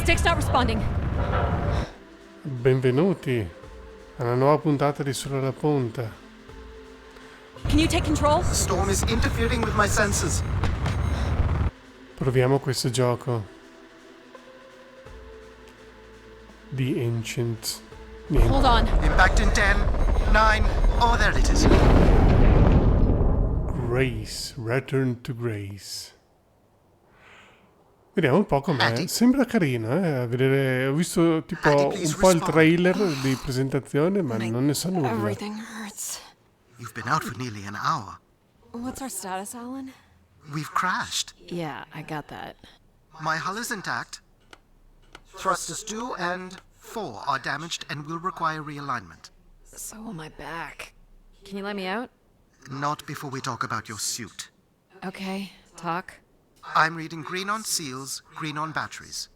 Stick's not responding. Benvenuti alla nuova puntata di Solo la Punta. Can you take control? The storm is interfering with my senses. Proviamo questo gioco. The Ancient. Hold on. Impact in 10, 9, oh there it is. Grace, Return to Grace. Vediamo un po' com'è. Addy. Sembra carino, a vedere. Ho visto tipo Addy, un please po' il respond. trailer di presentazione, ma non ne so nulla. Everything hurts. You've been out for nearly an hour. What's our status, Alan? We've crashed. Yeah, I got that. My hull is intact. Thrusters 2 and 4 are damaged and will require realignment. So will my back. Can you let me out? Not before we talk about your suit. Okay, talk. I'm reading green on seals, green on batteries.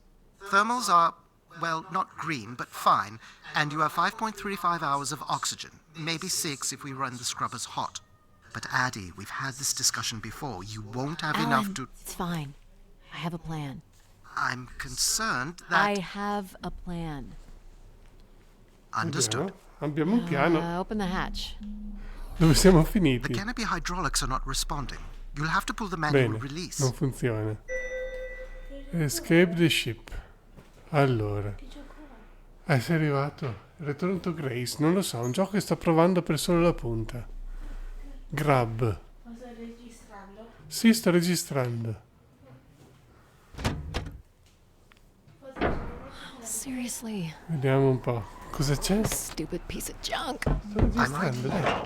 Thermals are, well, not green, but fine, and you have 5.35 hours of oxygen, maybe 6 if we run the scrubbers hot. But Addy, we've had this discussion before. You won't have Alan, enough to... it's fine. I have a plan. I'm concerned that... I have a plan. Understood. Abbiamo un piano. Open the hatch. Dove siamo The finiti? canopy hydraulics are not responding. You'll have to pull the manual Bene, release. non funziona. Escape the ship. Allora. Sei arrivato. Return to Grace. Non lo so, un gioco che sto provando per Solo la Punta. Grab. Ma stai registrando? Sì, sto registrando. Seriously, Vediamo un po'. Cosa c'è? stupid piece of junk. Sto registrando, dai.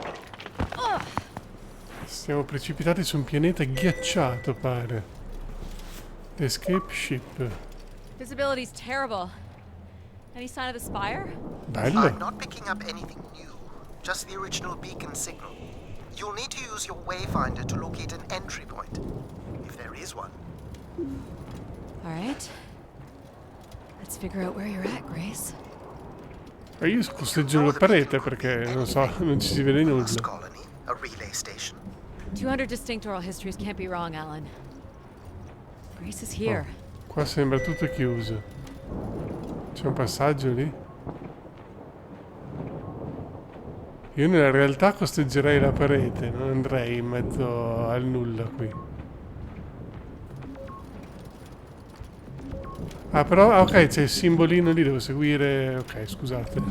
Siamo precipitati su un pianeta ghiacciato, pare. Escape ship. Visibility's terrible. Any sign of the spire? Bello. I'm not picking up anything new, just the original beacon signal. You'll need to use your wayfinder to locate an entry point, if there is one. All right. Let's figure out where you're at, Grace. E io costeggio la parete perché non so, non ci si vede Last nulla. colony, a relay station. 200 distinct oral histories can't be wrong, Alan. Grace is here. Qua sembra tutto chiuso. C'è un passaggio lì? Io nella realtà costeggerei la parete, non andrei in mezzo al nulla qui. Ah, però, ok, c'è il simbolino lì, devo seguire... Ok, scusate.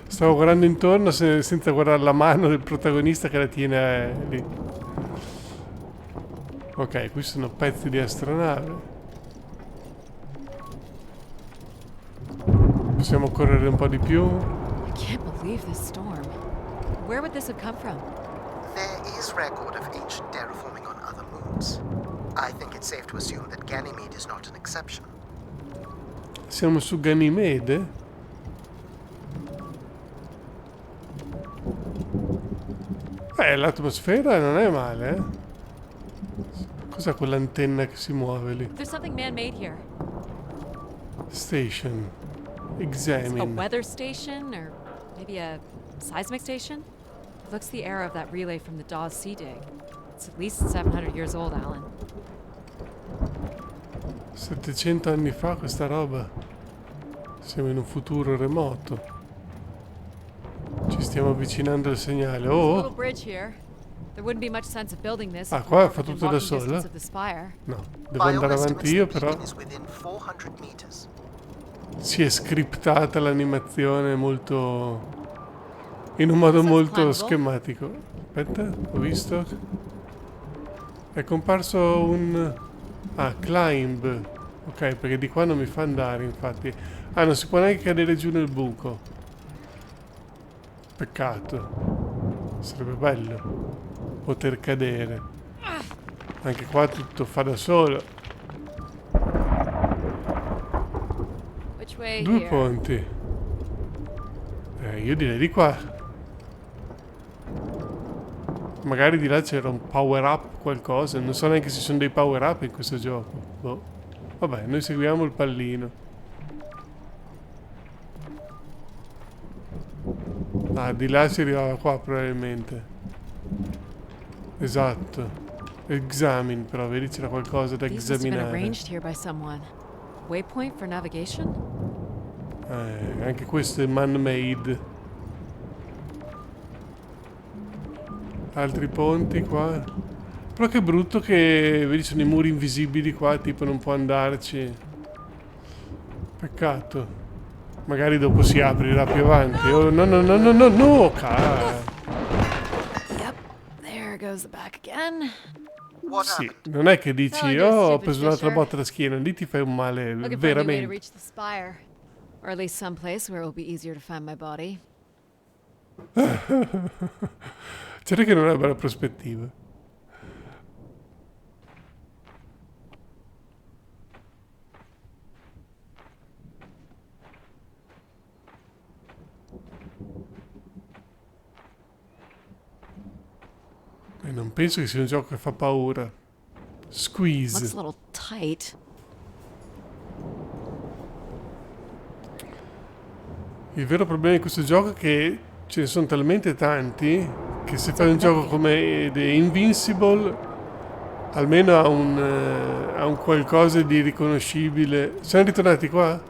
Stavo guardando intorno senza guardare la mano del protagonista che la tiene lì. Ok, qui sono pezzi di astronave. Possiamo correre un po' di più. I can't believe this storm. Where would this have come from? There is record of ancient terraforming on other moons. I think it's safe to assume that Ganymede is not an exception. Siamo su Ganimede? L'atmosfera non è male, eh? Cos'è quell'antenna che si muove lì? There's something man-made here. Station. A Examine. weather station, or maybe a seismic station? It looks the era of that relay from the Dawes Sea dig. It's at least 700 years old, Alan. 700 anni fa questa roba. Siamo in un futuro remoto. Ci stiamo avvicinando al segnale. There's a little Oh! bridge here. There wouldn't be much sense of building this. Ah, if qua we fa weren't tutto within da walking sola? distance of the spire. No, devo andare avanti io, però beacon is within 400 meters. si è scriptata l'animazione molto... in un modo molto schematico. Aspetta, ho visto. È comparso un... Ah, climb. Ok, perché di qua non mi fa andare, infatti. Ah, non si può neanche cadere giù nel buco. Peccato. Sarebbe bello poter cadere. Anche qua tutto fa da solo. Which way Due here? ponti. Io direi di qua. Magari di là c'era un power up qualcosa. Non so neanche se ci sono dei power up in questo gioco. Boh. Vabbè, noi seguiamo il pallino. Ah, di là si arrivava qua probabilmente. Esatto. Examine, però vedi c'era qualcosa da These must have been esaminare. arranged here by someone. Waypoint for navigation? Anche questo è man-made. Altri ponti qua. Però che brutto che vedi sono i muri invisibili qua, tipo non può andarci. Peccato. Magari dopo si aprirà più avanti. Oh, no, no, no, no, no, no, Yep, there goes the back again. What Sì, happened? non è che dici, Telling you, oh, ho stupid preso un'altra fisher. botta alla schiena, lì ti fai un male Looking for a new way to veramente. reach the spire. Or at least someplace where it will be easier to find my body. C'era che non è una bella prospettiva. E non penso che sia un gioco che fa paura. Looks Squeeze. a little tight. Il vero problema di questo gioco è che ce ne sono talmente tanti che se fai un gioco come The Invincible almeno ha un qualcosa di riconoscibile. Siamo ritornati qua?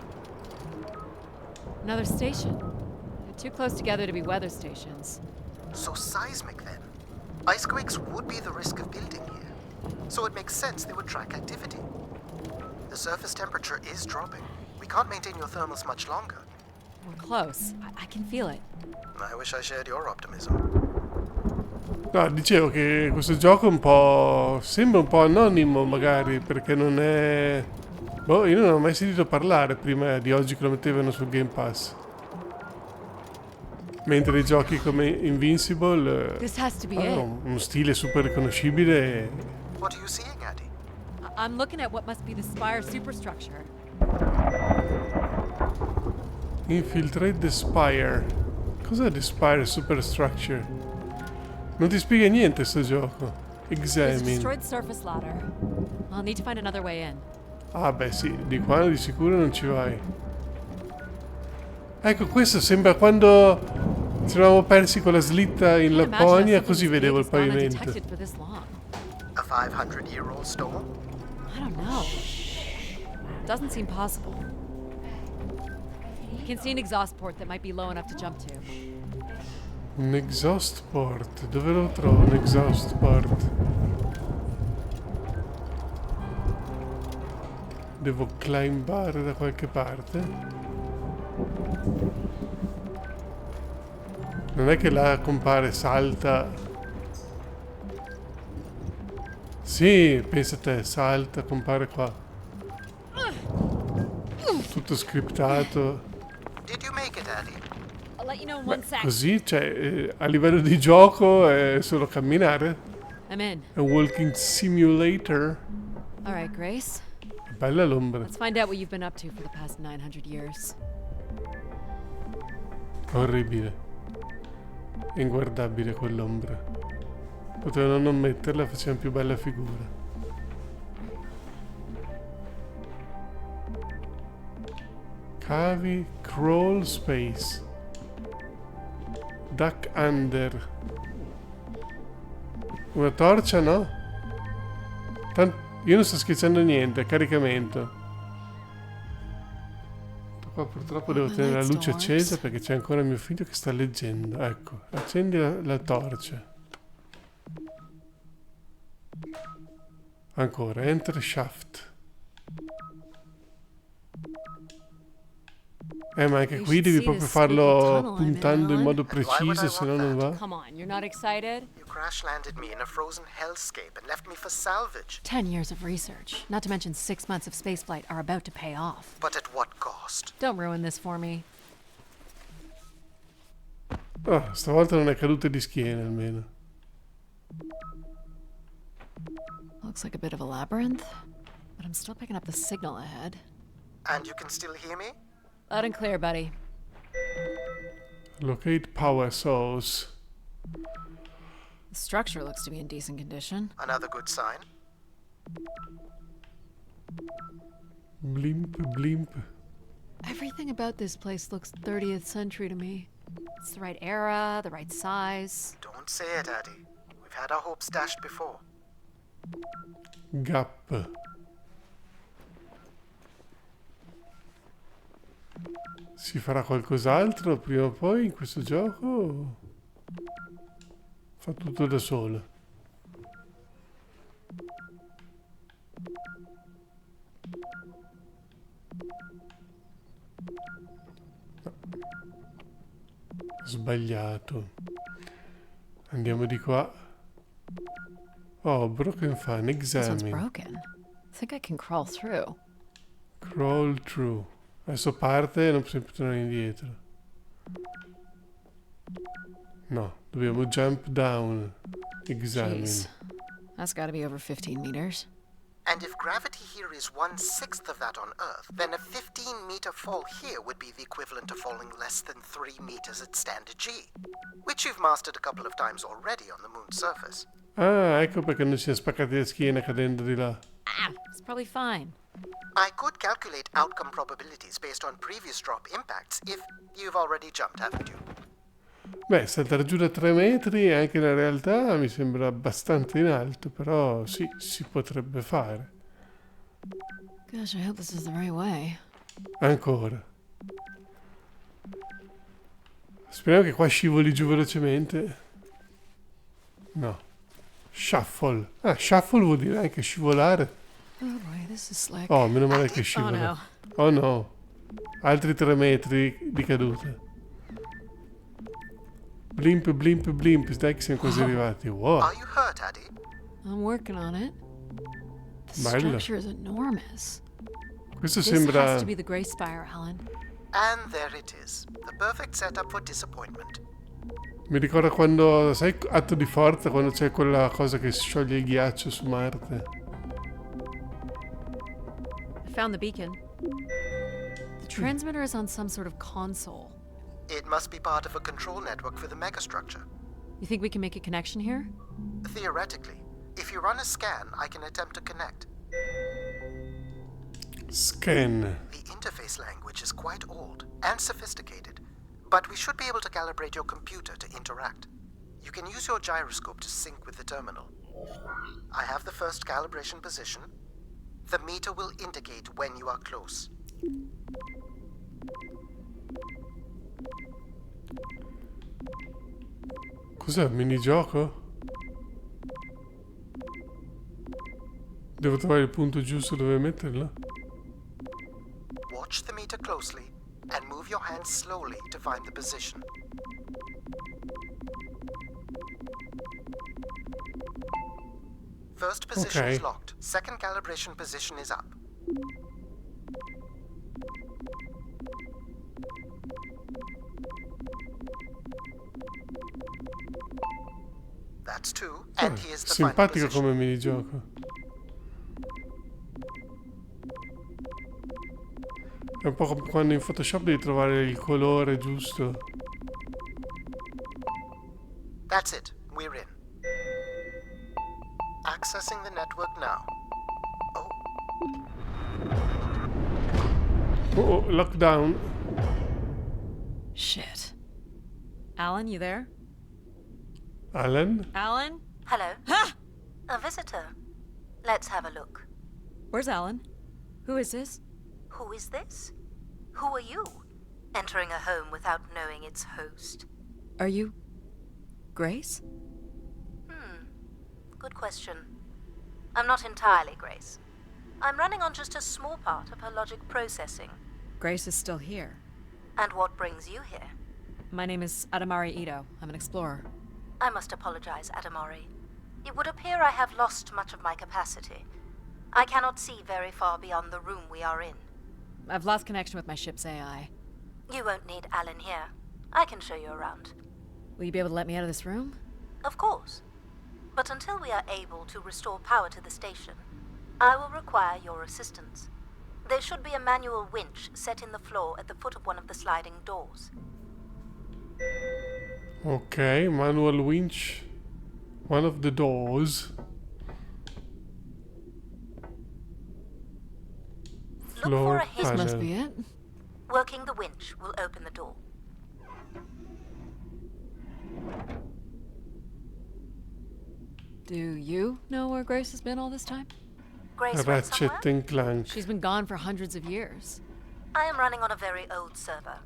Another station. They're too close together to be weather stations. So seismic then. Icequakes would be the risk of building here. So it makes sense they would track activity. The surface temperature is dropping. We can't maintain your thermals much longer. We're close. I can feel it. I wish I shared your optimism. No, dicevo che questo gioco è un po'... sembra un po' anonimo magari, perché non è... Boh, io non ho mai sentito parlare prima di oggi che lo mettevano sul Game Pass. Mentre i giochi come Invincible This has to be hanno it. uno stile super riconoscibile. What are you seeing, Addy? I'm looking at what must be the spire superstructure. Infiltrate the Spire. Cos'è the Spire Superstructure? Non ti spiega niente sto gioco. There's a Examine. destroyed surface ladder. I'll need to find another way in. Ah beh sì, di qua di sicuro non ci vai. Ecco, questo sembra quando ci eravamo persi con la slitta in Can't imagine Lapponia, how così something vedevo il this big has gone pavimento. undetected for this long. A 500-year-old storm? I don't know. Doesn't seem possible. You can see an exhaust port that might be low enough to jump to. Un exhaust port. Dove lo trovo un exhaust port? Devo climbare da qualche parte? Non è che là compare, salta. Sì, pensa te, salta, compare qua. Tutto scriptato. Did you make it, Addy? I'll let you know in one sec. Così, cioè, a livello di gioco è solo camminare. I'm in. È un walking simulator. All right, Grace. È bella l'ombra. Let's find out what you've been up to for the past 900 years. Orribile. Inguardabile quell'ombra. Potevano non metterla, faceva più bella figura. Cavi, crawl space. Duck under. Una torcia, no? Io non sto schiacciando niente, è caricamento. Qua purtroppo devo tenere la luce accesa perché c'è ancora mio figlio che sta leggendo. Ecco, accendi la torcia. Ancora, enter shaft. Ma anche qui devi proprio farlo puntando in modo preciso, se no non va. Come on, you're not excited? You crash-landed me in a frozen hellscape and left me for salvage. 10 years of research, not to mention 6 months of spaceflight, are about to pay off. But at what cost? Don't ruin this for me. Oh, stavolta non è caduta di schiena almeno. Looks like a bit of a labyrinth, but I'm still picking up the signal ahead. And you can still hear me? Loud and clear, buddy. Locate power source. The structure looks to be in decent condition. Another good sign. Blimp, blimp. Everything about this place looks 30th century to me. It's the right era, the right size. Don't say it, Addy. We've had our hopes dashed before. Gap. Si farà qualcos'altro prima o poi in questo gioco? O fa tutto da solo? No. Sbagliato. Andiamo di qua. Oh, broken fan, This one's examine. broken. I think I can crawl through. Crawl through. Adesso parte e non possiamo più tornare indietro. No, dobbiamo jump down. Examine. Jeez. That's gotta be over 15 meters. And if gravity here is 1/6 of that on Earth, then a 15-meter fall here would be the equivalent of falling less than 3 meters at standard G, which you've mastered a couple of times already on the moon's surface. Ah, ecco perché non ci siamo spaccati la schiena cadendo di là. Ah, it's probably fine. I could calculate outcome probabilities based on previous drop impacts if you've already jumped, haven't you? Beh, saltare giù da 3 metri anche nella realtà mi sembra abbastanza in alto, però sì, si potrebbe fare. Gosh, I hope this is the right way. Ancora. Speriamo che qua scivoli giù velocemente. No. Shuffle. Ah, shuffle vuol dire anche scivolare. Oh boy, this is slick. Oh, meno male che Oh scivola. no. Oh no. Altri 3 metri di caduta. Blimp, blimp, blimp. Dai che siamo quasi arrivati. Wow. Are you hurt, Addy? I'm working on it. The Bello. structure is enormous. Questo This sembra... has to be the Gray Spire, Alan. And there it is. The perfect setup for disappointment. Mi ricorda quando... Sai, atto di forza, quando c'è quella cosa che scioglie il ghiaccio su Marte. I found the beacon. The transmitter is on some sort of console. It must be part of a control network for the megastructure. You think we can make a connection here? Theoretically, if you run a scan, I can attempt to connect. Scan. The interface language is quite old and sophisticated, but we should be able to calibrate your computer to interact. You can use your gyroscope to sync with the terminal. I have the first calibration position. The meter will indicate when you are close. Cos'è, un minigioco? Devo trovare il punto giusto dove metterlo? Watch the meter closely and move your hands slowly to find the position. First position is Okay. locked. Second calibration position is up. That's two, and here's the final Simpatico position. come minigioco. È un po' come quando in Photoshop devi trovare il colore giusto. That's it. We're in. Accessing the network now. Oh, Oh, lockdown. Shit. Alan, you there? Alan? Alan? Hello. Ha! A visitor. Let's have a look. Where's Alan? Who is this? Who is this? Who are you? Entering a home without knowing its host. Are you... Grace? Good question. I'm not entirely Grace. I'm running on just a small part of her logic processing. Grace is still here. And what brings you here? My name is Adamari Ito. I'm an explorer. I must apologize, Adamari. It would appear I have lost much of my capacity. I cannot see very far beyond the room we are in. I've lost connection with my ship's AI. You won't need Alan here. I can show you around. Will you be able to let me out of this room? Of course. But until we are able to restore power to the station, I will require your assistance. There should be a manual winch set in the floor at the foot of one of the sliding doors. Ok, manual winch. One of the doors. Look for Floor a hint. This must panel. be it. Working the winch will open the door. Do you know where Grace has been all this time? Grace went somewhere? Ratchet and Clank. She's been gone for hundreds of years. I am running on a very old server.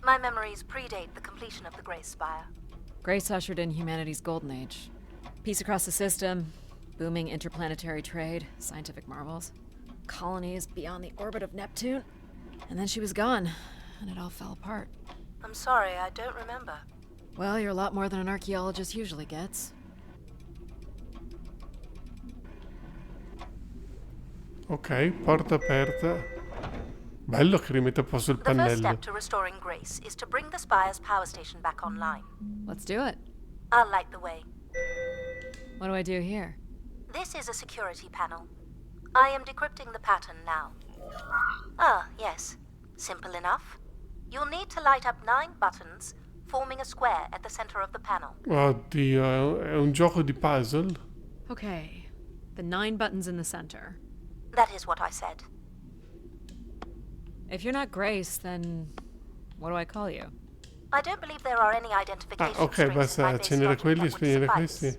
My memories predate the completion of the Grace Spire. Grace ushered in humanity's golden age. Peace across the system, booming interplanetary trade, scientific marvels, colonies beyond the orbit of Neptune. And then she was gone, and it all fell apart. I'm sorry, I don't remember. Well, you're a lot more than an archaeologist usually gets. Ok, porta aperta. Bello che rimette a posto il The first pannello. step to restoring Grace is to bring the Spire's power station back online. Let's do it. I'll light the way. What do I do here? This is a security panel. I am decrypting the pattern now. Ah, yes. Simple enough. You'll need to light up 9 buttons, forming a square at the center of the panel. Oddio, è un gioco di puzzle? Okay, the 9 buttons in the center. That is what I said. If you're not Grace, then what do I call you? I don't believe there are any Ah, identification ok, strings in my basta base accendere logic quelli e that would spegnere suffice. questi.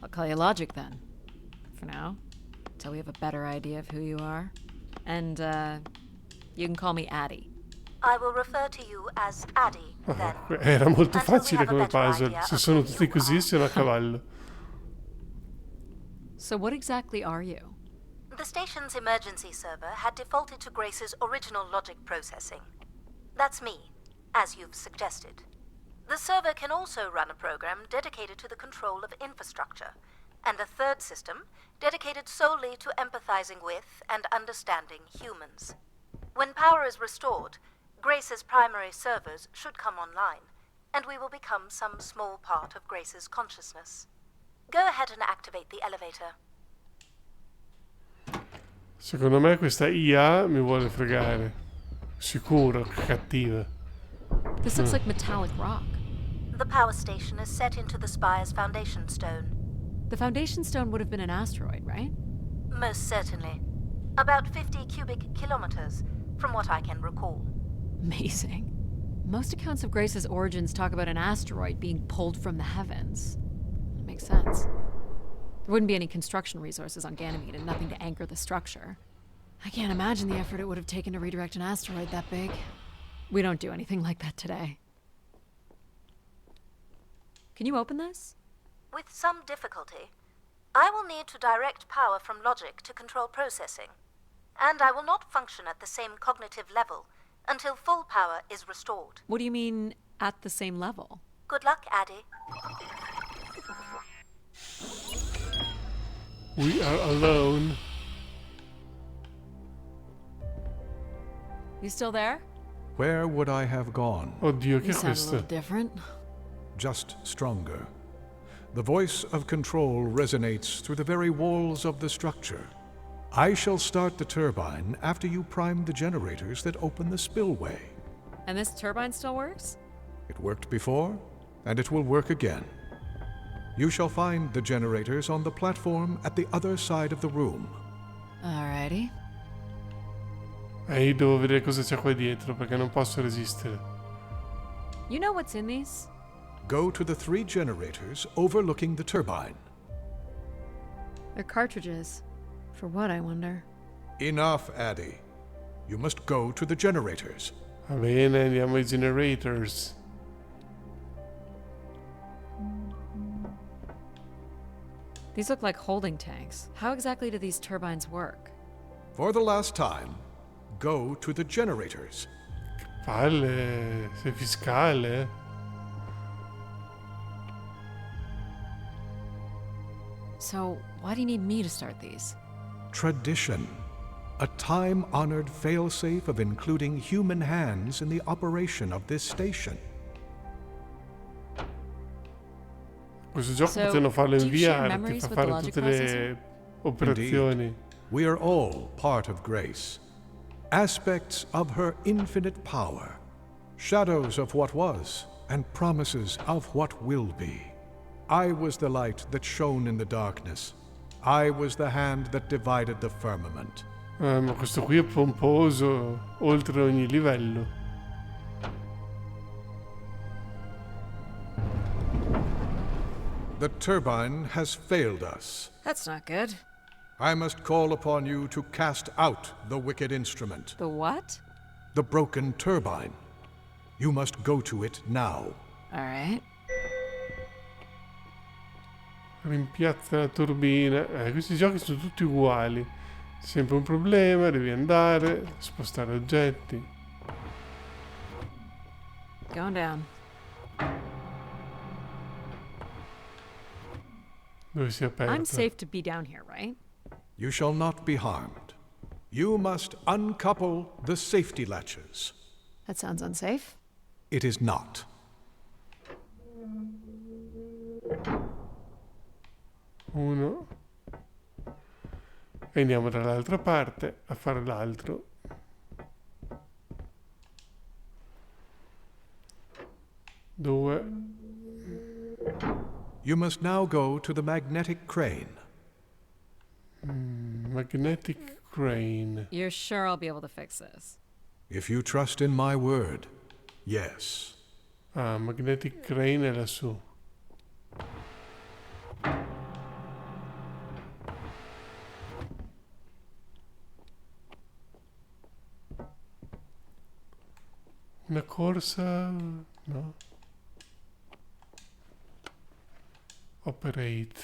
I'll call you Logic then. For now. Till we have a better idea of who you are. And, you can call me Addie. I will refer to you as Addie, then. Era molto Until we facile have a come better puzzle. idea Se of sono who tutti you così, are. sono a cavallo. So what exactly are you? The station's emergency server had defaulted to Grace's original logic processing. That's me, as you've suggested. The server can also run a program dedicated to the control of infrastructure, and a third system dedicated solely to empathizing with and understanding humans. When power is restored, Grace's primary servers should come online, and we will become some small part of Grace's consciousness. Go ahead and activate the elevator. Secondo me questa IA mi vuole fregare. Sicuro, cattiva. This looks like metallic rock. The power station is set into the Spire's foundation stone. The foundation stone would have been an asteroid, right? Most certainly. About 50 cubic kilometers, from what I can recall. Amazing. Most accounts of Grace's origins talk about an asteroid being pulled from the heavens. That makes sense. There wouldn't be any construction resources on Ganymede and nothing to anchor the structure. I can't imagine the effort it would have taken to redirect an asteroid that big. We don't do anything like that today. Can you open this? With some difficulty. I will need to direct power from logic to control processing. And I will not function at the same cognitive level until full power is restored. What do you mean, at the same level? Good luck, Addie. We are alone. You still there? Where would I have gone? Oddio, che You è sound a questo? little different. Just stronger. The voice of control resonates through the very walls of the structure. I shall start the turbine after you prime the generators that open the spillway. And this turbine still works? It worked before, and it will work again. You shall find the generators on the platform at the other side of the room. Alrighty. Io devo vedere cosa c'è qua dietro perché non posso resistere. You know what's in these? Go to the 3 generators overlooking the turbine. They're cartridges. For what, I wonder? Enough, Addie. You must go to the generators. Va bene, andiamo ai generators. These look like holding tanks. How exactly do these turbines work? For the last time, go to the generators. Palle, sei fiscale? So, why do you need me to start these? Tradition. A time-honored failsafe of including human hands in the operation of this station. Questo gioco So, potevano farlo do in you share VR, ti memories fa with the fare logic tutte le operazioni. We are all part of Grace. Aspects of her infinite power. Shadows of what was, and promises of what will be. I was the light that shone in the darkness. I was the hand that divided the firmament. Ma questo qui è pomposo, oltre ogni livello. The turbine has failed us. That's not good. I must call upon you to cast out the wicked instrument. The what? the broken turbine. You must go to it now. All right. Rimpiazza la turbina. Questi giochi sono tutti uguali. Sempre un problema, devi andare, spostare oggetti. Going down. Dove si è aperto? I'm safe to be down here, right? You shall not be harmed. You must uncouple the safety latches. That sounds unsafe. It is not. Uno. E andiamo dall'altra parte a fare l'altro. Due. You must now go to the magnetic crane. Magnetic crane. You're sure I'll be able to fix this? If you trust in my word, yes. Ah, magnetic crane è lassù. Una corsa... no. Operate.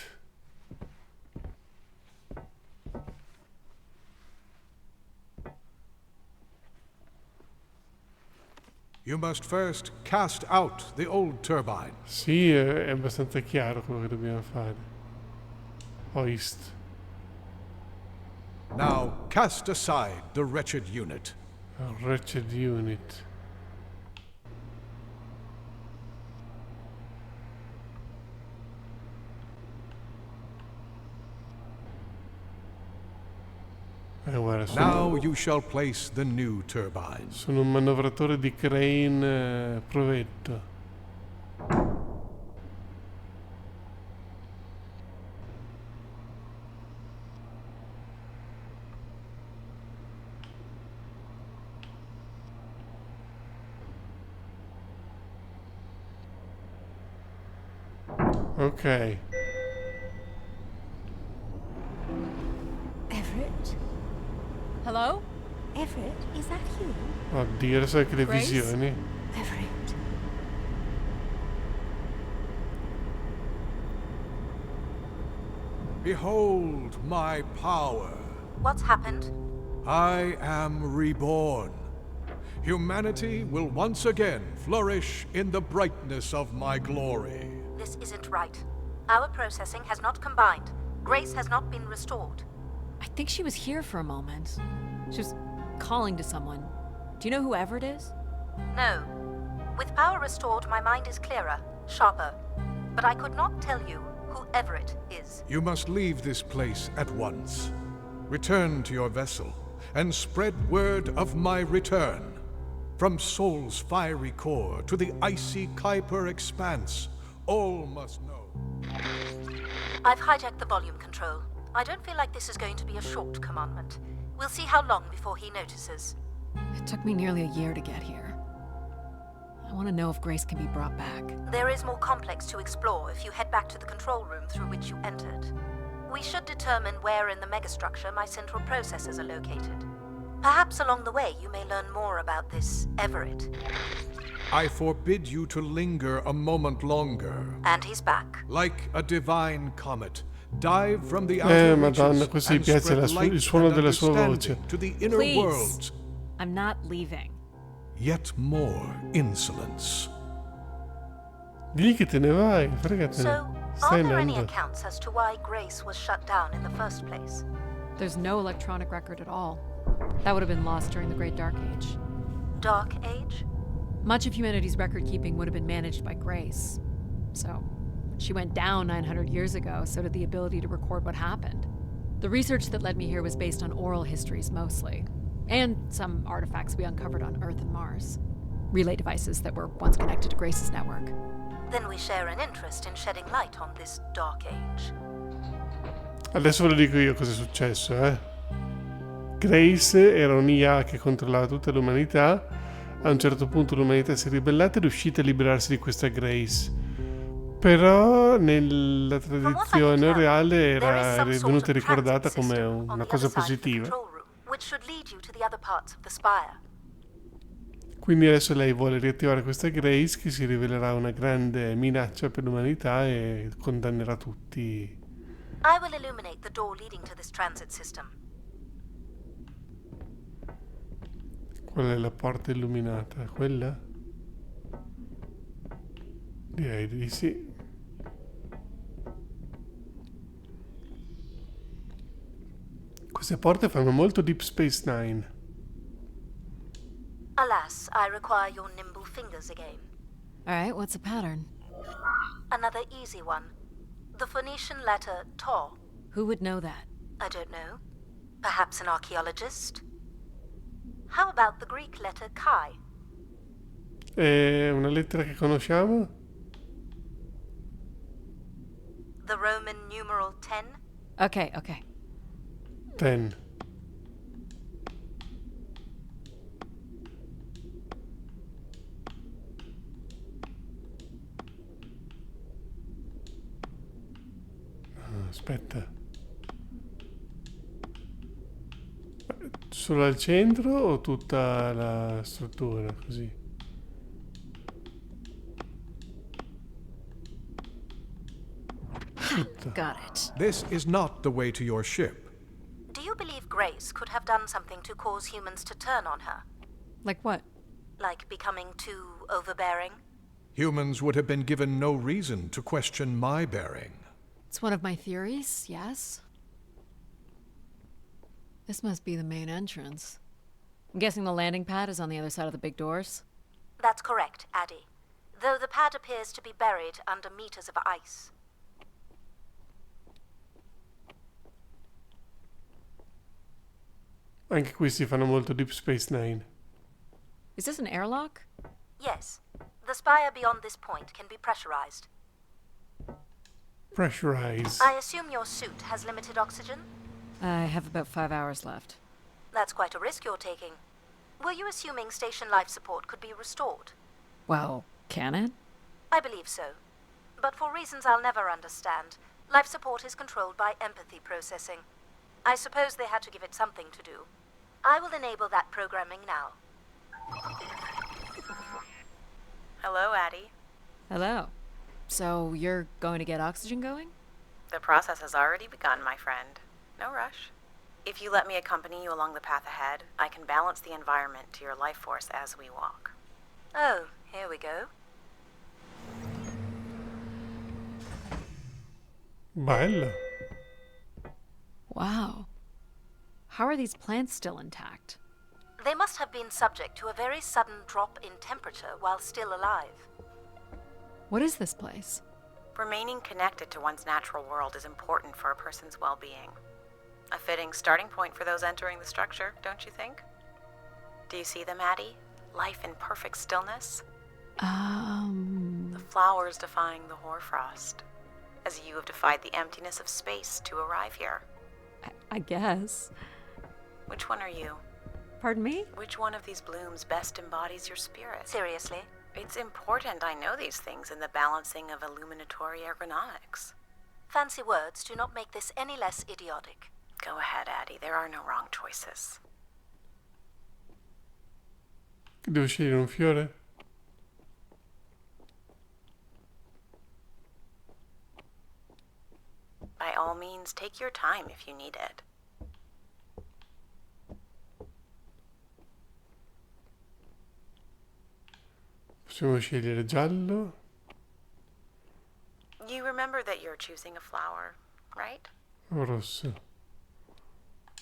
You must first cast out the old turbine. Sì, è abbastanza chiaro quello che dobbiamo fare. Hoist. Now cast aside the wretched unit. Wretched unit. Guarda, Now you shall place the new turbine. sono un manovratore di crane provetto. Ok. Everett? Hello? Everett, is that you? Oddio, adesso anche le Grace? visioni. Everett. Behold my power. What's happened? I am reborn. Humanity will once again flourish in the brightness of my glory. This isn't right. Our processing has not combined. Grace has not been restored. I think she was here for a moment. She was calling to someone. Do you know who Everett is? No. With power restored, my mind is clearer, sharper. But I could not tell you who Everett is. You must leave this place at once. Return to your vessel and spread word of my return. From Sol's fiery core to the icy Kuiper expanse, all must know. I've hijacked the volume control. I don't feel like this is going to be a short commandment. We'll see how long before he notices. It took me nearly a year to get here. I want to know if Grace can be brought back. There is more complex to explore if you head back to the control room through which you entered. We should determine where in the megastructure my central processors are located. Perhaps along the way you may learn more about this Everett. I forbid you to linger a moment longer. And he's back. Like a divine comet, dive from the outer Madonna, reaches questo mi and piace spread il light suono and della sua voce. understanding to the inner Please. worlds. I'm not leaving. Yet more insolence. Digli che te ne vai, fregatene. So, Stai are there any andando. accounts as to why Grace was shut down in the first place? There's no electronic record at all. That would have been lost during the Great Dark Age. Dark Age? Much of humanity's record keeping would have been managed by Grace. So, when she went down 900 years ago, so did the ability to record what happened. The research that led me here was based on oral histories mostly, and some artifacts we uncovered on Earth and Mars. Relay devices that were once connected to Grace's network. Then we share an interest in shedding light on this Dark Age. Adesso ve lo dico io cosa è successo, Grace era un'IA che controllava tutta l'umanità. A un certo punto l'umanità si è ribellata ed è riuscita a liberarsi di questa Grace. Però nella tradizione reale era venuta ricordata come una cosa positiva. Which should lead you to the other parts of the spire. Quindi adesso lei vuole riattivare questa Grace che si rivelerà una grande minaccia per l'umanità e condannerà tutti. I will illuminate the door leading to this transit system. Qual è la porta illuminata? Quella? Direi di sì. Queste porte fanno molto Deep Space Nine. Alas, I require your nimble fingers again. All right, what's the pattern? Another easy one. The Phoenician letter to. Who would know that? I don't know. Perhaps an archaeologist? How about the Greek letter chi? È una lettera che conosciamo? The Roman numeral 10? Okay. 10. Aspetta. Solo al centro o tutta la struttura così? Tutta. Got it. This is not the way to your ship. Do you believe Grace could have done something to cause humans to turn on her? Like what? Like becoming too overbearing? Humans would have been given no reason to question my bearing. It's one of my theories, yes. This must be the main entrance. I'm guessing the landing pad is on the other side of the big doors? That's correct, Addie. Though the pad appears to be buried under meters of ice. Anche questi fanno molto Deep Space Nine. Is this an airlock? Yes. The spire beyond this point can be pressurized. Pressurize. I assume your suit has limited oxygen? I have about 5 hours left. That's quite a risk you're taking. Were you assuming station life support could be restored? Well, can it? I believe so. But for reasons I'll never understand, life support is controlled by empathy processing. I suppose they had to give it something to do. I will enable that programming now. Hello, Addie. Hello. So you're going to get oxygen going? The process has already begun, my friend. No rush. If you let me accompany you along the path ahead, I can balance the environment to your life force as we walk. Oh, here we go. Bello. Wow. How are these plants still intact? They must have been subject to a very sudden drop in temperature while still alive. What is this place? Remaining connected to one's natural world is important for a person's well-being. A fitting starting point for those entering the structure, don't you think? Do you see them, Addie? Life in perfect stillness? The flowers defying the hoarfrost, as you have defied the emptiness of space to arrive here. I guess. Which one are you? Pardon me? Which one of these blooms best embodies your spirit? Seriously? It's important I know these things in the balancing of illuminatory ergonomics. Fancy words do not make this any less idiotic. Go ahead, Addie. There are no wrong choices. Devo scegliere un fiore? By all means, take your time if you need it. Possiamo scegliere giallo. You remember that you're choosing a flower, right? O rosso.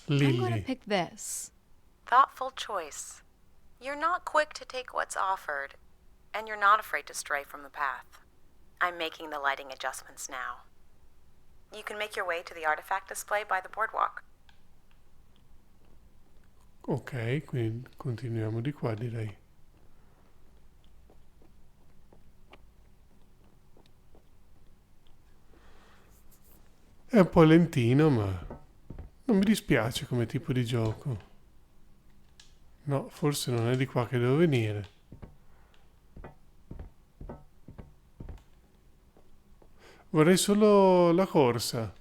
I'm going to Lily. pick this. Thoughtful choice. You're not quick to take what's offered, and you're not afraid to stray from the path. I'm making the lighting adjustments now. You can make your way to the artifact display by the boardwalk. Ok, quindi continuiamo di qua, direi. È un po' lentino, ma non mi dispiace come tipo di gioco. No, forse non è di qua che devo venire. Vorrei solo la corsa.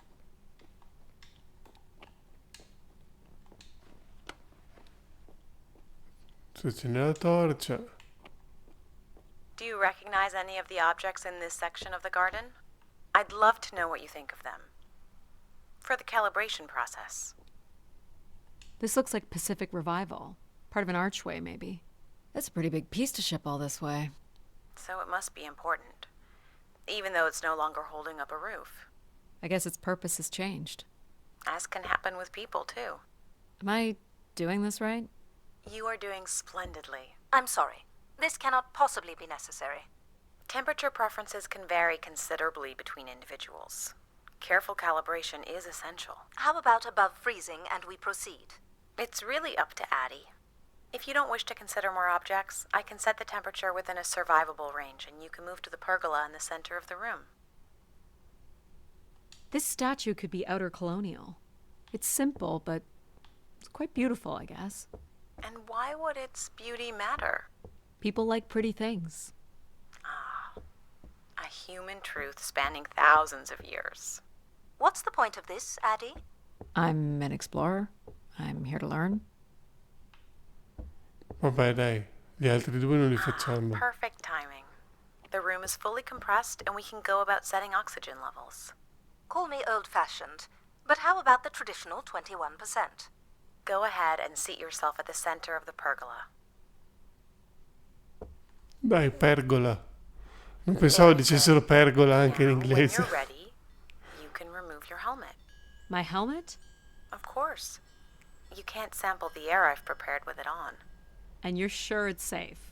Se accende la torcia. Do you recognize any of the objects in this section of the garden? I'd love to know what you think of them. For the calibration process. This looks like Pacific Revival. Part of an archway, maybe. That's a pretty big piece to ship all this way. So it must be important. Even though it's no longer holding up a roof. I guess its purpose has changed. As can happen with people, too. Am I doing this right? You are doing splendidly. I'm sorry. This cannot possibly be necessary. Temperature preferences can vary considerably between individuals. Careful calibration is essential. How about above freezing and we proceed? It's really up to Addie. If you don't wish to consider more objects, I can set the temperature within a survivable range and you can move to the pergola in the center of the room. This statue could be outer colonial. It's simple, but it's quite beautiful, I guess. And why would its beauty matter? People like pretty things. A human truth spanning thousands of years. What's the point of this, Addie? I'm an explorer. I'm here to learn. Vabbè, dai, gli altri due non li facciamo. Perfect timing. The room is fully compressed and we can go about setting oxygen levels. Call me old-fashioned, but how about the traditional 21%? Go ahead and seat yourself at the center of the pergola. Dai, pergola. Non pensavo dicessero pergola anche in Now, when inglese. you're ready, you can remove your helmet. My helmet? Of course. You can't sample the air I've prepared with it on. And you're sure it's safe?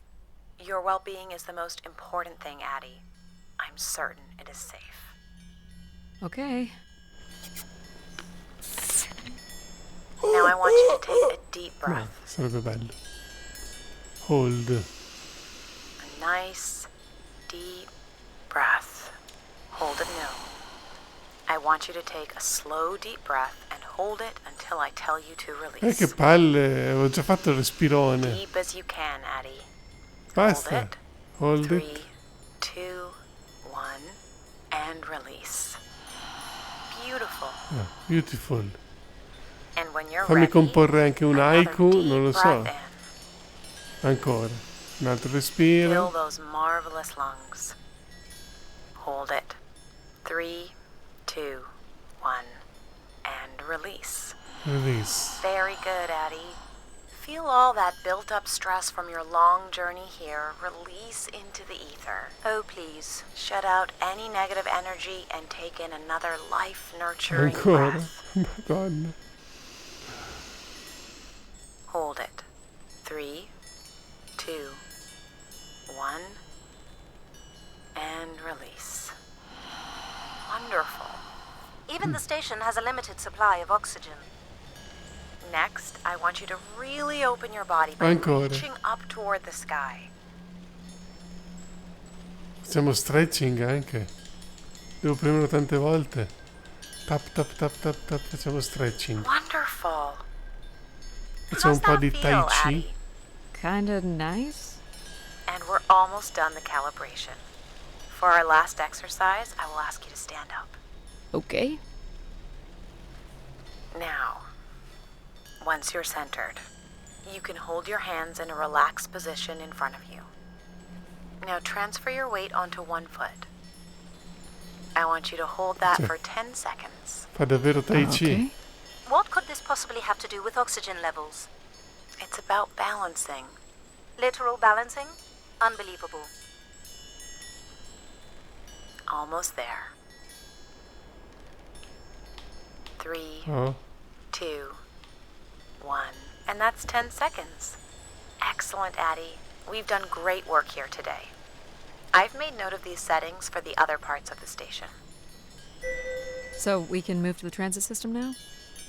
Your well-being is the most important thing, Addie. I'm certain it is safe. Okay. Now I want you to take a deep breath. Sarebbe bello. Hold. A nice, deep breath. Hold it no. I want you to take a slow, deep breath and hold it until I tell you to release. Che palle, avevo già fatto il respirone. Deep as you can, Addie. Basta. Hold Hold it. it. 3, 2, 1, and release. Beautiful. Ah, beautiful. And when you're Fammi ready, comporre anche un another haiku, deep non lo so. breath in. Ancora. Un altro Fill respiro. those marvelous lungs. Hold it. 3, 2, 1, and release. Release. Very good, Addie. Feel all that built-up stress from your long journey here release into the ether. Oh, please. Shut out any negative energy and take in another life-nurturing Ancora. breath. Madonna. Hold it. 3, 2, 1, and release. Wonderful. Even the station has a limited supply of oxygen. Next, I want you to really open your body by Ancora. reaching up toward the sky. Facciamo stretching anche. Devo premerlo tante volte. Tap tap tap tap tap. Facciamo stretching. Wonderful. Facciamo How's un po' that di feel, tai chi. Addie? Kinda nice? And we're almost done the calibration. For our last exercise, I will ask you to stand up. Okay. Now, once you're centered, you can hold your hands in a relaxed position in front of you. Now transfer your weight onto one foot. I want you to hold that for 10 seconds. Fa davvero tai chi. Okay. What could this possibly have to do with oxygen levels? It's about balancing. Literal balancing? Unbelievable. Almost there. 3, Oh. 2, 1. And that's 10 seconds. Excellent, Addie. We've done great work here today. I've made note of these settings for the other parts of the station. So we can move to the transit system now?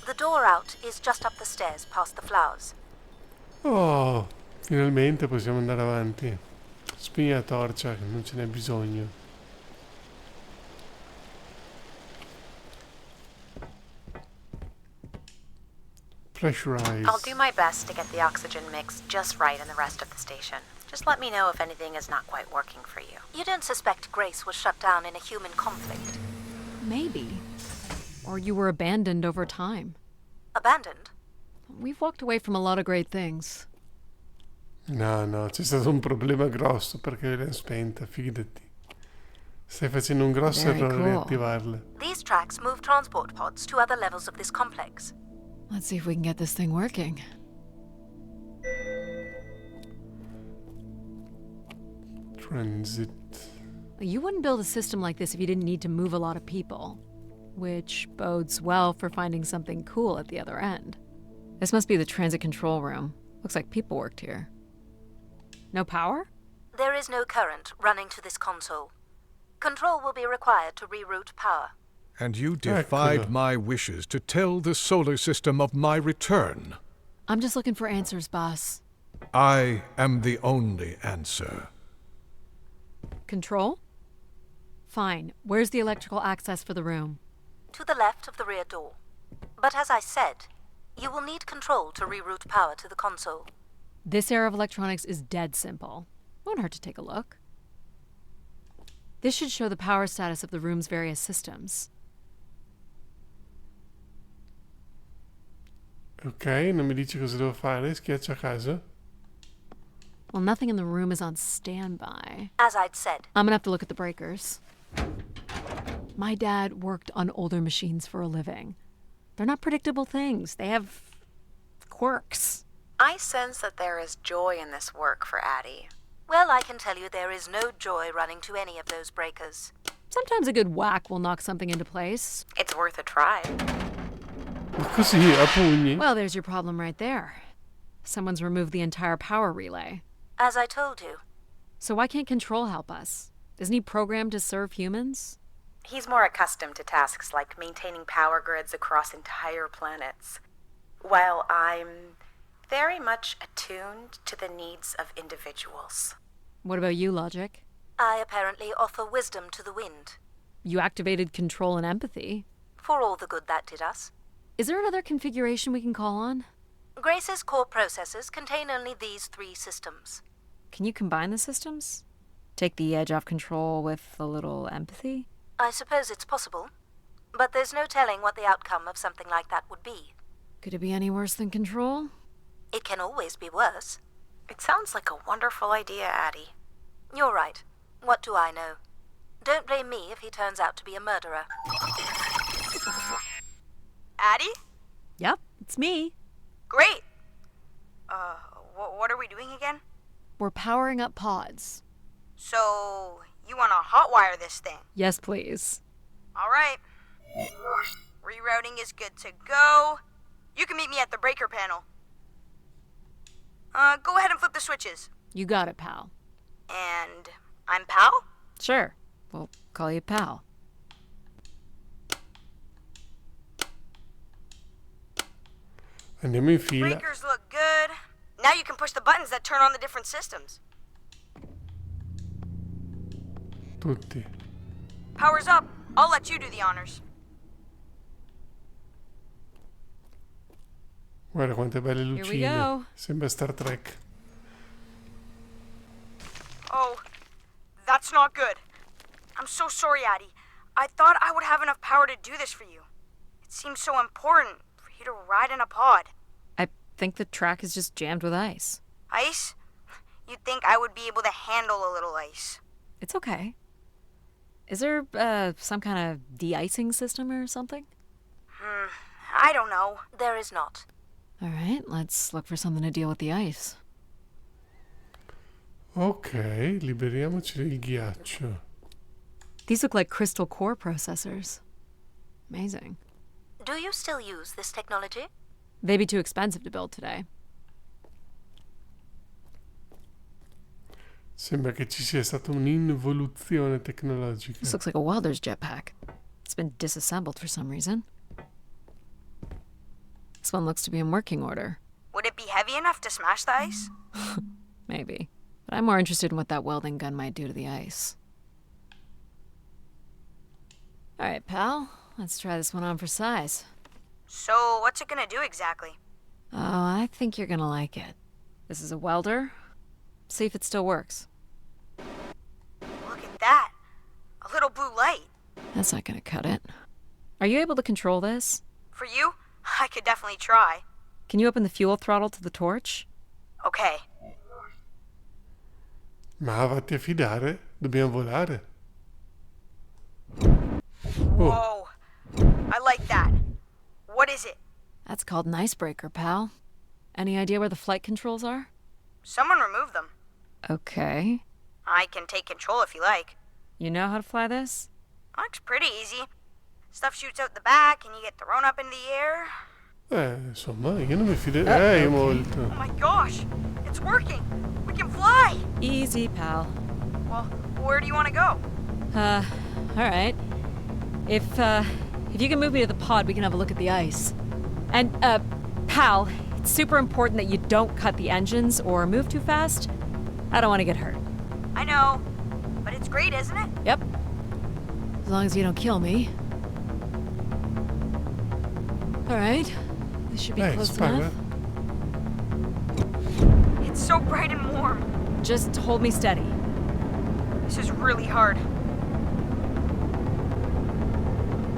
The door out is just up the stairs past the flowers. Oh, finalmente possiamo andare avanti. Spegni la torcia, che non ce n'è bisogno. Pressurize. I'll do my best to get the oxygen mix just right in the rest of the station. Just let me know if anything is not quite working for you. You don't suspect Grace was shut down in a human conflict? Maybe. Or you were abandoned over time. Abandoned? We've walked away from a lot of great things. No, c'è stato un problema grosso perché l'hanno spenta, fidati. Stai facendo un grosso Very errore a cool. riattivarla. These tracks move transport pods to other levels of this complex. Let's see if we can get this thing working. Transit. You wouldn't build a system like this if you didn't need to move a lot of people, which bodes well for finding something cool at the other end. This must be the transit control room. Looks like people worked here. No power? There is no current running to this console. Control will be required to reroute power. And you defied Eccolo. my wishes to tell the solar system of my return. I'm just looking for answers, boss. I am the only answer. Control? Fine. Where's the electrical access for the room? To the left of the rear door. But as I said, you will need control to reroute power to the console. This era of electronics is dead simple. Won't hurt to take a look. This should show the power status of the room's various systems. Ok, non mi dici cosa devo fare, schiaccio a caso. Well, nothing in the room is on standby. As I'd said, I'm gonna have to look at the breakers. My dad worked on older machines for a living. They're not predictable things. They have quirks. I sense that there is joy in this work for Addie. well, I can tell you there is no joy running to any of those breakers. Sometimes a good whack will knock something into place. It's worth a try. Così, a pugni. Well, there's your problem right there. Someone's removed the entire power relay. As I told you, So why can't Control help us? Isn't he programmed to serve humans? He's more accustomed to tasks like maintaining power grids across entire planets, while I'm very much attuned to the needs of individuals. What about you, Logic? I apparently offer wisdom to the wind, You activated Control and Empathy. for all the good that did us. Is there another configuration we can call on? Grace's core processors contain only these 3 systems. Can you combine the systems? Take the edge off Control with a little empathy? I suppose it's possible, but there's no telling what the outcome of something like that would be. Could it be any worse than Control? It can always be worse. It sounds like a wonderful idea, Addie. You're right. What do I know? Don't blame me if he turns out to be a murderer. Addie? Yep, it's me. Great. What are we doing again? We're powering up pods. So, you want to hotwire this thing? Yes, please. All right. Rerouting is good to go. You can meet me at the breaker panel. Go ahead and flip the switches. You got it, pal. And I'm Pal? Sure. We'll call you pal. Andiamo in fila. Breakers look good. Now you can push the buttons that turn on the different systems. Tutti. Power's up. I'll let you do the honors. Guarda quante belle Here we lucine. go. Sembra Star Trek. Oh, that's not good. I'm so sorry, Addie. I thought I would have enough power to do this for you. It seems so important for you to ride in a pod. I think the track is just jammed with ice. Ice? You'd think I would be able to handle a little ice. It's okay. Is there, some kind of de-icing system or something? I don't know. There is not. All right, let's look for something to deal with the ice. Ok, liberiamoci del ghiaccio. These look like crystal core processors. Amazing. Do you still use this technology? They'd be too expensive to build today. Sembra che ci sia stata un'involuzione tecnologica. This looks like a welder's jetpack. It's been disassembled for some reason. This one looks to be in working order. Would it be heavy enough to smash the ice? Maybe. But I'm more interested in what that welding gun might do to the ice. All right, pal. Let's try this one on for size. So, what's it gonna do exactly? Oh, I think you're gonna like it. This is a welder. See if it still works. Look at that. A little blue light. That's not gonna cut it. Are you able to control this? For you, I could definitely try. Can you open the fuel throttle to the torch? Okay. Ma vatti a fidare, dobbiamo volare. Whoa. I like that. What is it? That's called an icebreaker, pal. Any idea where the flight controls are? Someone removed them. Okay. I can take control if you like. You know how to fly this? Looks pretty easy. Stuff shoots out the back and you get thrown up in the air. Insomma, io non mi fiderei molto. Oh my gosh, it's working. We can fly. Easy, pal. Well, where do you want to go? Alright. If you can move me to the pod, we can have a look at the ice. And, pal, it's super important that you don't cut the engines or move too fast. I don't want to get hurt. I know, but it's great, isn't it? Yep. As long as you don't kill me. Alright. This should be close spara. enough. It's so bright and warm. Just hold me steady. This is really hard.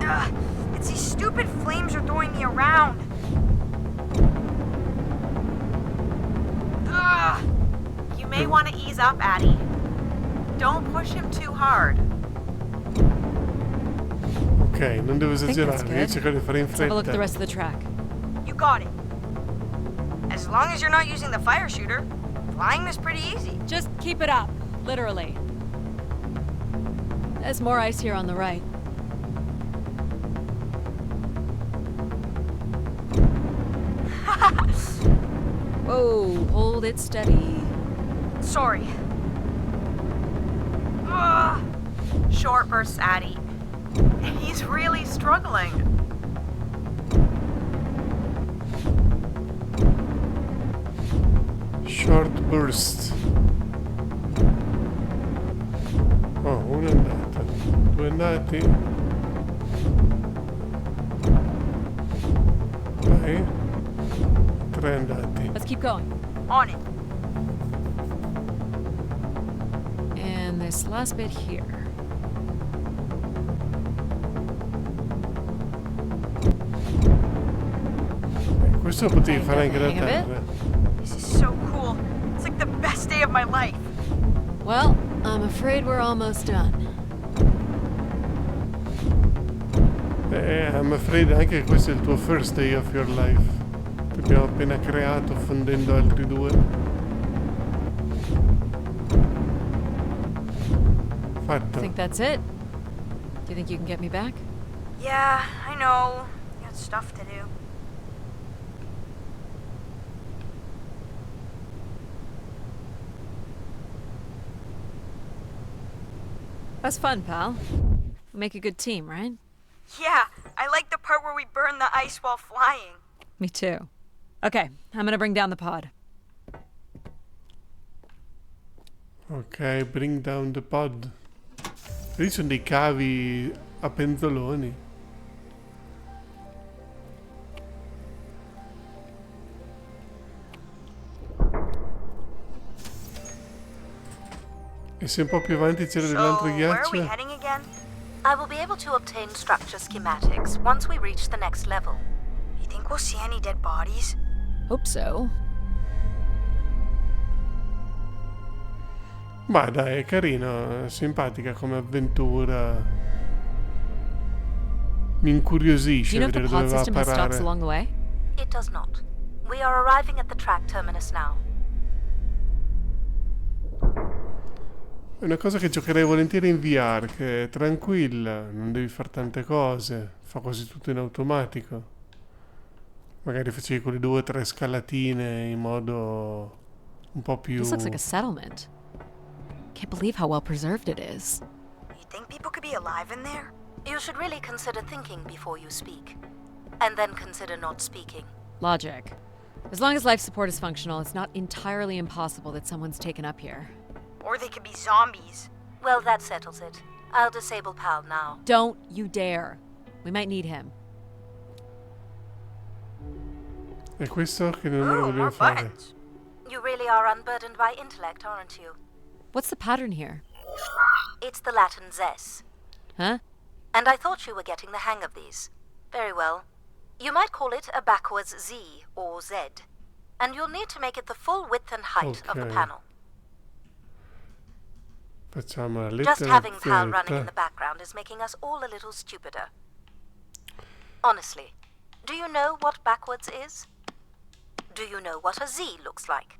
Ugh, it's these stupid flames are throwing me around. Ugh. You may want to ease up, Addie. Don't push him too hard. Ok, non devo esagerare, io cerco di fare in Let's have a look at the fretta. rest of the track. You got it. As long as you're not using the fire shooter, flying is pretty easy. Just keep it up, literally. There's more ice here on the right. Whoa, hold it steady. Sorry. Ugh. Short bursts, Addie. He's really struggling. Short burst. Oh, una andata. 2 andati. Vai. 3 andati. Let's keep going. On it. And this last bit here. Questo lo potevi fare anche da Hang of it? terra. This is so cool. It's like the best day of my life. Well, I'm afraid we're almost done. I'm afraid anche questo è il tuo first day of your life. Ti abbiamo appena creato fondendo altri 2. Fatto. Think that's it? Do you think you can get me back? Yeah, I know. Got stuff to do. That's fun, pal. We make a good team, right? Yeah, I like the part where we burn the ice while flying. Me too. Okay, I'm gonna bring down the pod. Ok, bring down the pod. Lì sono dei cavi a penzoloni. E se un po' più avanti c'era dell'altro Where are we ghiaccio? heading again? I will be able to obtain structure schematics once we reach the next level. You think we'll see any dead bodies? Hope so. Ma dai, è carino, è simpatica come avventura. Mi Do incuriosisce you know if the vedere pod dove va a system has stops parare. along the way? It does not. We are arriving at the track terminus now. È una cosa che giocherei volentieri in VR, che è tranquilla, non devi fare tante cose, fa quasi tutto in automatico. Magari facevi quelle 2 o 3 scalatine in modo un po' più... This looks like a settlement. Can't believe how well preserved it is. You think people could be alive in there? You should really consider thinking before you speak. And then consider not speaking. Logic. As long as life support is functional, it's not entirely impossible that someone's taken up here. Or they could be zombies. Well, that settles it. I'll disable PAL now. Don't you dare. We might need him. E questo che numero Ooh, volevo more fare? buttons. You really are unburdened by intellect, aren't you? What's the pattern here? It's the Latin zes. Huh? And I thought you were getting the hang of these. Very well. You might call it a backwards Z or Z. And you'll need to make it the full width and height of the Okay. panel. Facciamo la Just having Pal lettera running in Z. the background is making us all a little stupider. Honestly, do you know what backwards is? Do you know what a Z looks like?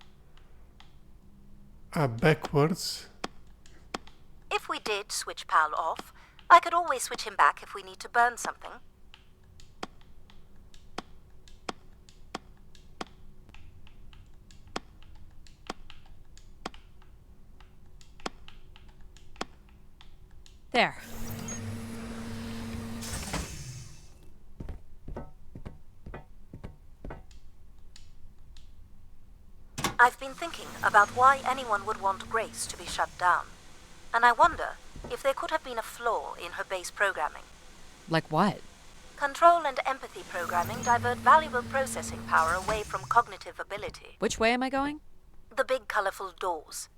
Ah, backwards. If we did switch Pal off, I could always switch him back if we need to burn something. There. I've been thinking about why anyone would want Grace to be shut down. And I wonder if there could have been a flaw in her base programming. Like what? Control and empathy programming divert valuable processing power away from cognitive ability. Which way am I going? The big colorful doors.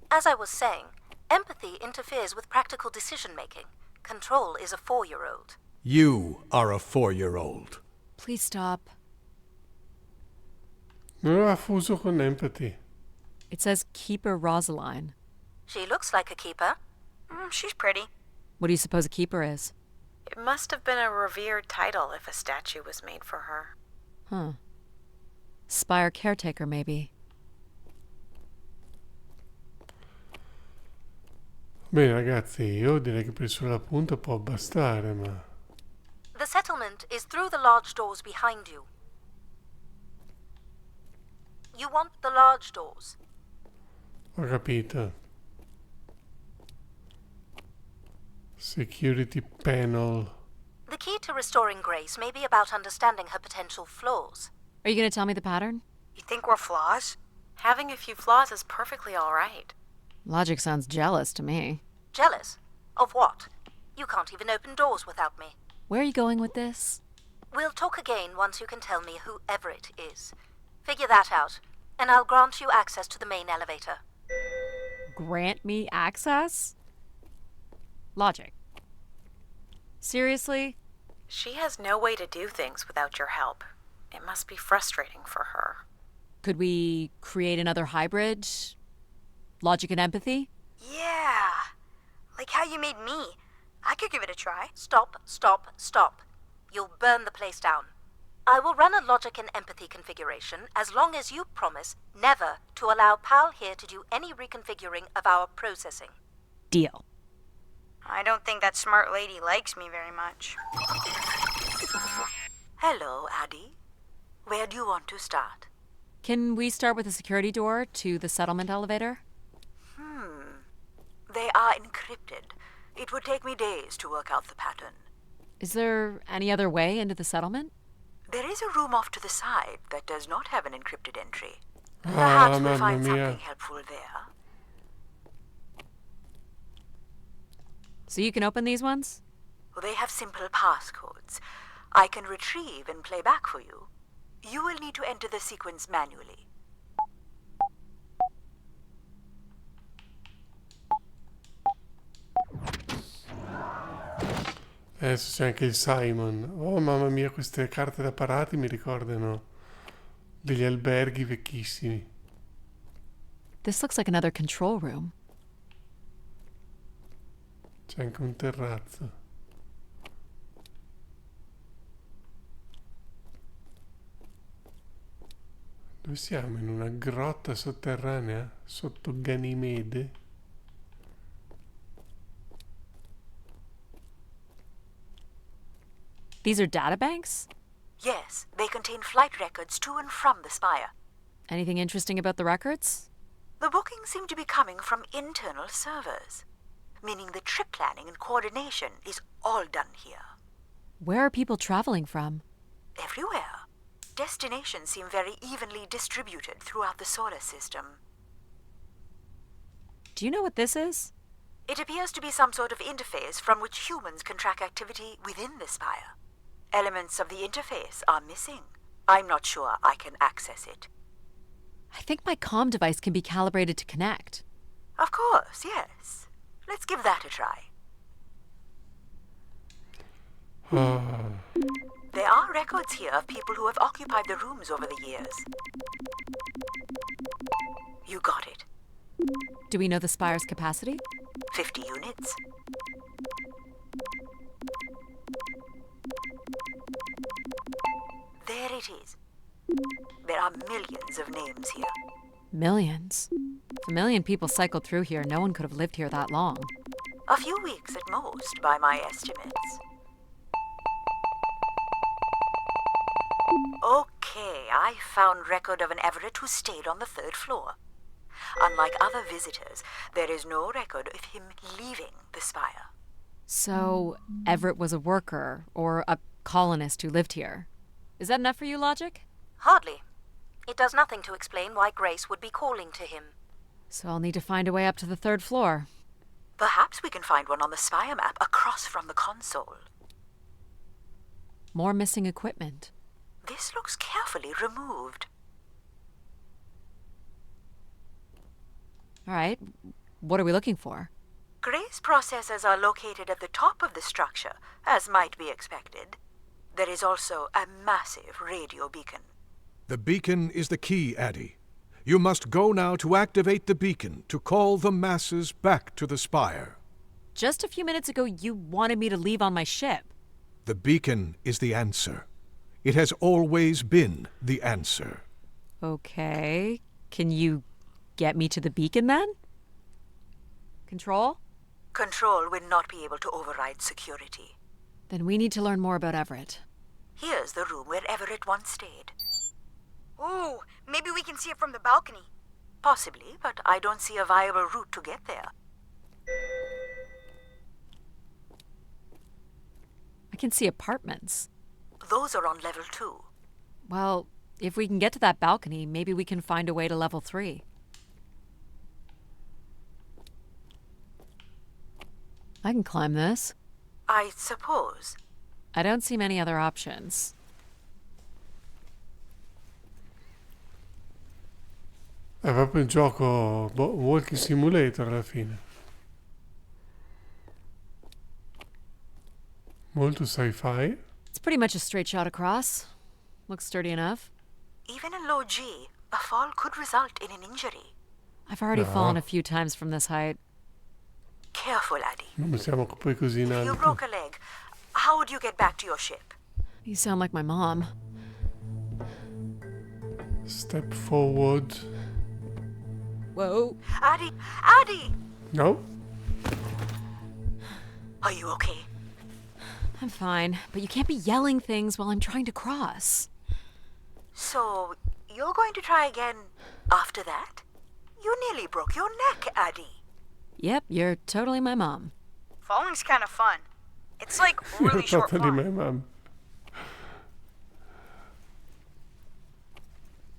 As I was saying, empathy interferes with practical decision-making. Control is a 4-year-old. You are a 4-year-old. Please stop. Non aveva fuso con empathy. It says Keeper Rosaline. She looks like a keeper. She's pretty. What do you suppose a keeper is? It must have been a revered title if a statue was made for her. Huh. Spire caretaker, maybe. Bene ragazzi, io direi che per il solo appunto può bastare, ma... The settlement is through the large doors behind you. You want the large doors. Ho capito. Security panel. The key to restoring Grace may be about understanding her potential flaws. Are you going to tell me the pattern? You think we're flaws? Having a few flaws is perfectly all right. Logic sounds jealous to me. Jealous? Of what? You can't even open doors without me. Where are you going with this? We'll talk again once you can tell me whoever it is. Figure that out, and I'll grant you access to the main elevator. Grant me access? Logic. Seriously? She has no way to do things without your help. It must be frustrating for her. Could we create another hybrid? Logic and empathy? Yeah. Like how you made me. I could give it a try. Stop, stop, stop. You'll burn the place down. I will run a logic and empathy configuration as long as you promise never to allow Pal here to do any reconfiguring of our processing. Deal. I don't think that smart lady likes me very much. Hello, Addie. Where do you want to start? Can we start with the security door to the settlement elevator? They are encrypted. It would take me days to work out the pattern. Is there any other way into the settlement? There is a room off to the side that does not have an encrypted entry. Ah, Perhaps we'll mamma find mia. something helpful there. So you can open these ones? They have simple passcodes. I can retrieve and play back for you. You will need to enter the sequence manually. Adesso c'è anche il Simon. Oh mamma mia, queste carte da parati mi ricordano degli alberghi vecchissimi. This looks like another control room. C'è anche un terrazzo. Dove siamo? In una grotta sotterranea? Sotto Ganimede? These are databanks? Yes, they contain flight records to and from the spire. Anything interesting about the records? The bookings seem to be coming from internal servers, meaning the trip planning and coordination is all done here. Where are people traveling from? Everywhere. Destinations seem very evenly distributed throughout the solar system. Do you know what this is? It appears to be some sort of interface from which humans can track activity within the spire. Elements of the interface are missing. I'm not sure I can access it. I think my comm device can be calibrated to connect. Of course, yes. Let's give that a try. There are records here of people who have occupied the rooms over the years. You got it. Do we know the spire's capacity? 50 units. There it is. There are millions of names here. Millions? If a million people cycled through here, no one could have lived here that long. A few weeks at most, by my estimates. Okay, I found record of an Everett who stayed on the 3rd floor. Unlike other visitors, there is no record of him leaving the spire. So, Everett was a worker, or a colonist who lived here. Is that enough for you, logic? Hardly. It does nothing to explain why Grace would be calling to him. So I'll need to find a way up to the 3rd floor. Perhaps we can find one on the spire map across from the console. More missing equipment. This looks carefully removed. All right, what are we looking for? Grace processors are located at the top of the structure, as might be expected. There is also a massive radio beacon. The beacon is the key, Addie. You must go now to activate the beacon to call the masses back to the spire. Just a few minutes ago, you wanted me to leave on my ship. The beacon is the answer. It has always been the answer. Okay. Can you get me to the beacon then? Control? Control will not be able to override security. Then we need to learn more about Everett. Here's the room where Everett once stayed. Ooh, maybe we can see it from the balcony. Possibly, but I don't see a viable route to get there. I can see apartments. Those are on level 2. Well, if we can get to that balcony, maybe we can find a way to level 3. I can climb this. I suppose. I don't see many other options. È proprio un gioco walking simulator alla fine. Molto sci-fi. It's pretty much a straight shot across. Looks sturdy enough. Even in low G, a fall could result in an injury. I've already fallen a few times from this height. Careful, Addie. Non siamo poi così in If you alto. broke a leg, how would you get back to your ship? You sound like my mom. Step forward. Whoa. Addie! Addie! No? Are you okay? I'm fine, but you can't be yelling things while I'm trying to cross. So, you're going to try again after that? You nearly broke your neck, Addie. Yep, you're totally my mom. Falling's kind of fun. It's like really short Totally my fun. mom.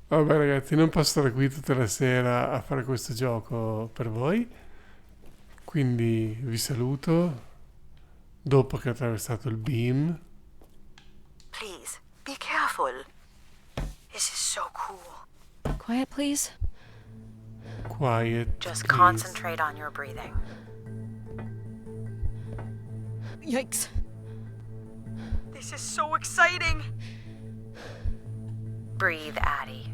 Vabbè ragazzi, non posso stare qui tutta la sera a fare questo gioco per voi, quindi vi saluto dopo che ho attraversato il beam. Please, be careful. This is so cool. Quiet, please. Quiet, Just please. concentrate on your breathing. Yikes. This is so exciting. Breathe, Addie.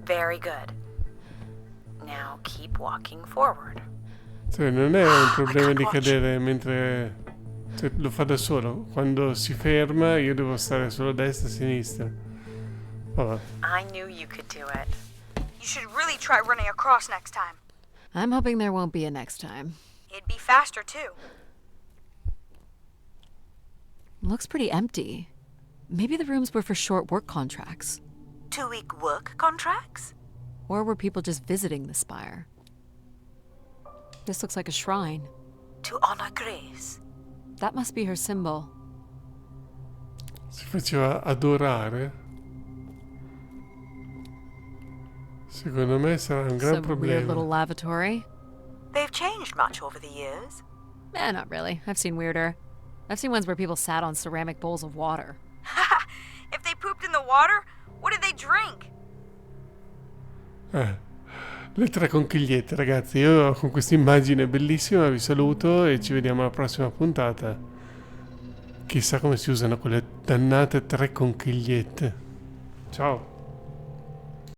Very good. Now keep walking forward. Cioè, non è un problema di cadere mentre... Cioè, lo fa da solo. Quando si ferma io devo stare solo a destra e a sinistra. Vabbè. I knew you could do it. You should really try running across next time. I'm hoping there won't be a next time. It'd be faster too. Looks pretty empty. Maybe the rooms were for short work contracts. 2-week work contracts? Or were people just visiting the spire? This looks like a shrine. To honor Grace. That must be her symbol. Si faceva adorare. Secondo me sarà un gran Some weird little problema. lavatory. They've changed much over the years. Not really. I've seen weirder. I've seen ones where people sat on ceramic bowls of water. If they pooped in the water, what did they drink? Le 3 conchigliette, ragazzi. Io con questa immagine bellissima vi saluto e ci vediamo alla prossima puntata. Chissà come si usano quelle dannate 3 conchigliette. Ciao.